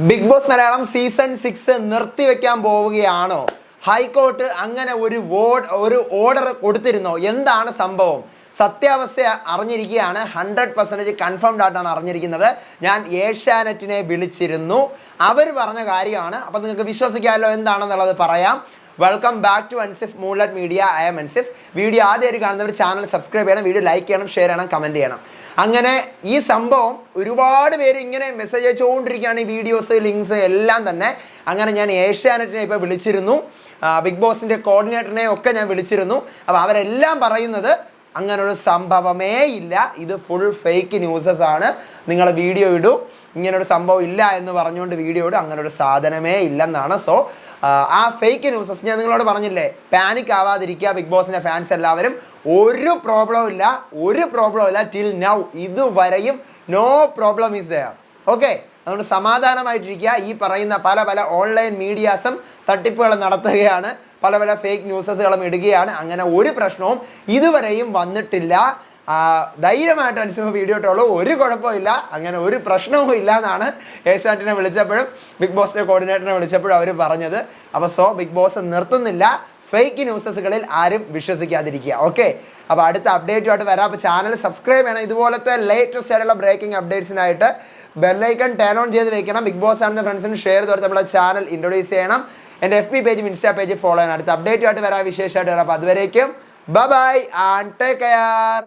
Big Boss Malayalam season 6 നിർത്തിവെക്കാൻ പോവുകയാണോ? High court അങ്ങനെ ഒരു ഓർഡർ കൊടുത്തിരുന്നോ? എന്താണ് സംഭവം? സത്യാവസ്ഥ അറിഞ്ഞിരിക്കുകയാണ്. 100% കൺഫേംഡ് ആയിട്ടാണ് അറിഞ്ഞിരിക്കുന്നത്. ഞാൻ ഏഷ്യാനെറ്റിനെ വിളിച്ചിരുന്നു, അവർ പറഞ്ഞ കാര്യമാണ്. അപ്പം നിങ്ങൾക്ക് വിശ്വസിക്കാമല്ലോ എന്താണെന്നുള്ളത് പറയാം. Welcome back to Ansif moonlight media. I am Ansif. Video ആദ്യമായിട്ട് കാണുന്നവർ ചാനൽ സബ്സ്ക്രൈബ് ചെയ്യണം, വീഡിയോ ലൈക്ക് ചെയ്യണം, ഷെയർ ചെയ്യണം, കമൻറ്റ് ചെയ്യണം. അങ്ങനെ ഈ സംഭവം ഒരുപാട് പേര് ഇങ്ങനെ മെസ്സേജ് അയച്ചുകൊണ്ടിരിക്കുകയാണ്, ഈ വീഡിയോസ് ലിങ്ക്സ് എല്ലാം തന്നെ. അങ്ങനെ ഞാൻ ഏഷ്യാനെറ്റിനെ ഇപ്പോൾ വിളിച്ചിരുന്നു, ബിഗ് ബോസിൻ്റെ കോർഡിനേറ്ററിനെ ഒക്കെ ഞാൻ വിളിച്ചിരുന്നു. അപ്പോൾ അവരെല്ലാം പറയുന്നത് അങ്ങനൊരു സംഭവമേ ഇല്ല, ഇത് ഫുൾ ഫേക്ക് ന്യൂസസ് ആണ്, നിങ്ങൾ വീഡിയോ ഇടൂ, ഇങ്ങനൊരു സംഭവം ഇല്ല എന്ന് പറഞ്ഞുകൊണ്ട് വീഡിയോ ഇടും, അങ്ങനൊരു സാധനമേ ഇല്ലെന്നാണ്. സോ ആ ഫേക്ക് ന്യൂസസ് ഞാൻ നിങ്ങളോട് പറഞ്ഞില്ലേ, പാനിക് ആവാതിരിക്കുക ബിഗ് ബോസിൻ്റെ ഫാൻസ് എല്ലാവരും. ഒരു പ്രോബ്ലം ഇല്ല ടിൽ നൗ, ഇതുവരെയും no problem is there. Okay, അതുകൊണ്ട് സമാധാനമായിട്ടിരിക്കുക. ഈ പറയുന്ന പല ഓൺലൈൻ മീഡിയാസും തട്ടിപ്പുകൾ നടത്തുകയാണ്, പല ഫേക്ക് ന്യൂസസുകളും ഇടുകയാണ്. അങ്ങനെ ഒരു പ്രശ്നവും ഇതുവരെയും വന്നിട്ടില്ല. ധൈര്യമായിട്ട് അനുസരിച്ച് വീഡിയോ ഇട്ടുള്ളൂ, ഒരു കുഴപ്പമില്ല, അങ്ങനെ ഒരു പ്രശ്നവും ഇല്ല എന്നാണ് ഏഷ്യാനെറ്റിനെ വിളിച്ചപ്പോഴും ബിഗ് ബോസിൻ്റെ കോർഡിനേറ്ററിനെ വിളിച്ചപ്പോഴും അവർ പറഞ്ഞത്. അപ്പോൾ ബിഗ് ബോസ് നിർത്തുന്നില്ല, ഫേക്ക് ന്യൂസസുകളിൽ ആരും വിശ്വസിക്കാതിരിക്കുക. ഓക്കെ, അപ്പോൾ അടുത്ത അപ്ഡേറ്റുമായിട്ട് വരാം. അപ്പോൾ ചാനൽ സബ്സ്ക്രൈബ് ചെയ്യണം. ഇതുപോലത്തെ ലേറ്റസ്റ്റ് ആയിട്ടുള്ള ബ്രേക്കിംഗ് അപ്ഡേറ്റ്സിനായിട്ട് ബെല്ലൈക്കൺ ടേൺ ഓൺ ചെയ്ത് വെക്കണം. ബിഗ് ബോസ് ആണെന്ന ഫ്രണ്ട്സിന് ഷെയർ ചെയ്ത് നമ്മുടെ ചാനൽ ഇൻട്രൊഡ്യൂസ് ചെയ്യണം. എൻ്റെ FB പേജും ഇൻസ്റ്റാ പേജ് ഫോളോ ചെയ്യണം. അടുത്ത അപ്ഡേറ്റുമായിട്ട് വരാം, വിശേഷമായിട്ട് വരാം. അപ്പോൾ അതുവരേക്കും ബൈ ആൻഡ് ടേക്ക് കെയർ.